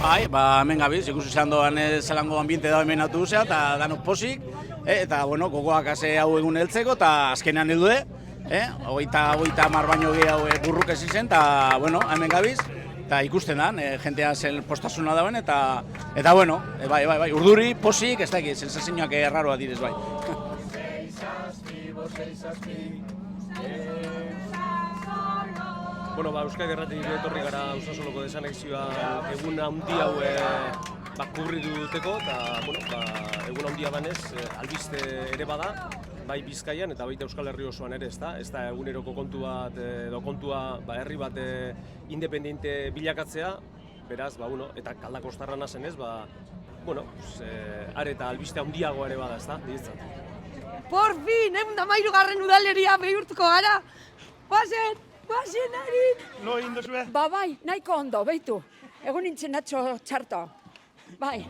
Bai, hemen gabiz, ikusi izan doan zelango ambiente da hemen autobusea, eta danok posik, eta, bueno, gogoak haze hau egun heltzeko, eta azkenean heldu hogeita hamar baino gehiago burruk ezin zen, eta, bueno, hemen gabiz, eta ikusten da, jentea zen postasuna dauen, eta, bueno, bai, urduri, posik, ez da eki, sensazioak erraroa direz, bai. Bueno, Euskal Herratik etorri gara Usasoloko desanexioa egun handi hau kubritu duteko, eta egun handia banez, albiste ere bada, bai Bizkaian eta baita Euskal Herri osoan ere, ez da eguneroko kontu bat, edo kontua herri bat independiente bilakatzea, beraz, eta kaldakostarra nazen ez, are eta albiste handiago ere bada, ez da, diretzat. Por fin, 113. Udaleria bihurtuko gara, Basen ari! Lo egin duzue? Bai, nahiko ondo, behitu. Egun nintzen atxo txarto. Bai.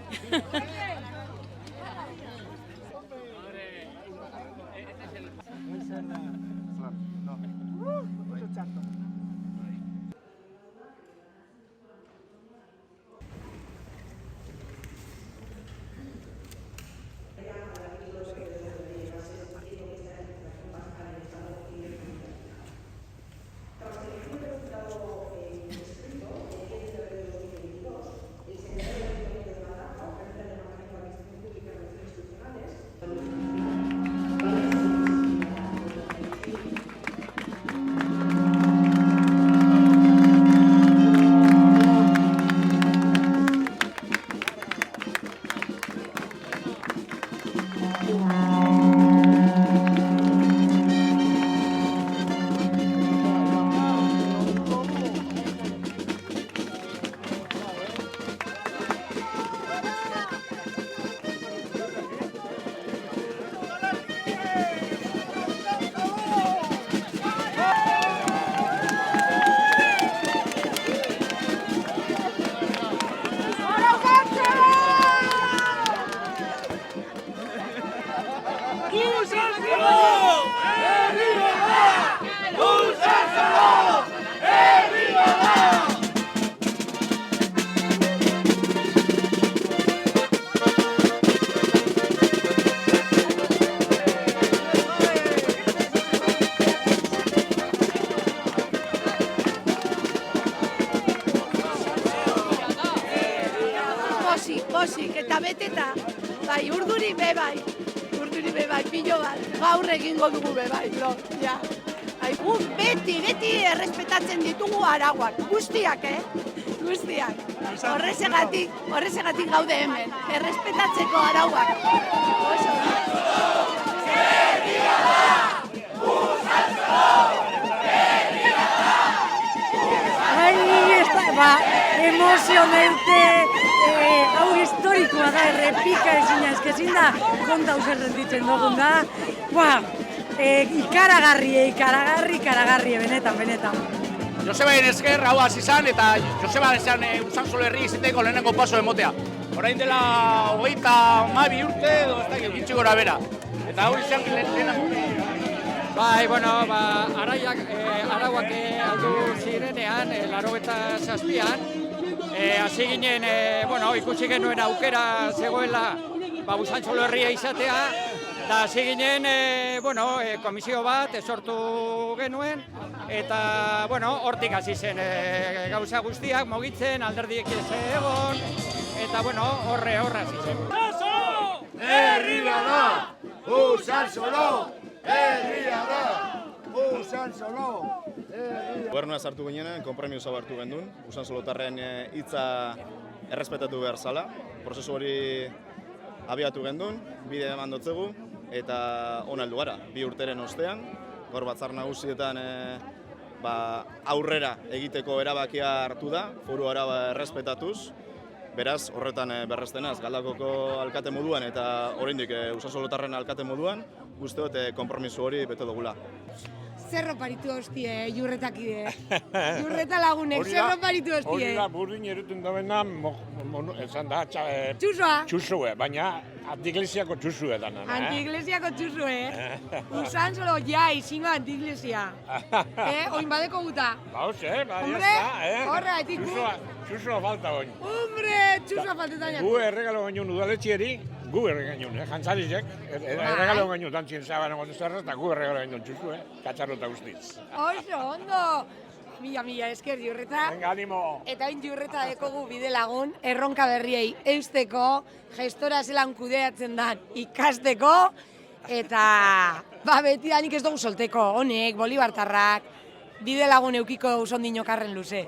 Posik eta beteta, bai, urduri be bai, pilo bat, gaur egingo dugu be bai, ja. Gu beti errespetatzen ditugu arauak, guztiak, guztiak. Horrezegatik gaude hemen, errespetatzeko arauak. Herria da, emozionante, hau historikoa da, errepika ezin da, konta user sentitzen dugun da. Ikaragarri, benetan. Josebaen esker hau hasi izan, eta Joseba esan Usansolo herri izateko lehenengo paso emotea. Orain dela 32 urte edo ez da gitxi gora bera. Eta hau izan lehenengo. Bai, arauak aldu zirenean, 87an, hasi ginen, ikusi genuen aukera zegoela Usansolo herria izatea, eta hasi ginen, komisio bat sortu genuen, eta, hortik hasi zen gauza guztiak, mugitzen, alderdiek ez egon, eta, horre hasi zen. Herria da! Usansolo! Herria da! Usansolo! Gobernua sartu ginean, konpromisoa hartu gendun, Usansolotarren hitza errespetatu behar zala. Prozesu hori abiatu gendun, bide eman dotzegu, eta ona heldu gara. 2 urteren ostean, gaur batzar nagusietan aurrera egiteko erabakia hartu da, foru araba errespetatuz. Beraz, horretan berrestenaz, Galdakoko alkate moduan eta oraindik Usansolotarren alkate moduan, uste dut konpromiso hori bete dugula. zerro paritu hostie, jurretakide. Jurreta lagunek, zerro paritu hostie. Hori da, burdin eruten dabena, esan da, Txusoa. txusue, baina antiglesiako txusue dana. Antiiglesiako txusue. Usan solo ja, izingo antiiglesia. Oin badeko guta. Ba, hoxe, ba, Hombre, jazta, horra, etik gu. Txusua falta oin. Hombre, txusua faltetan Gu erregalo gainun udaletxieri, gu erregainun, jantzarizek, erregalo gainun dantzien zaban egon zerra, eta gu erregalo gainun txusue, katxarrota guztiz. Oso, ondo. Mila esker jurreta. Venga, animo. Eta hain jurreta dekogu bide lagun, erronka berriei eusteko, gestora zelan kudeatzen dan ikasteko, eta beti danik ez dugu solteko, honek, bolibartarrak, bide lagun eukiko usondino karren luze.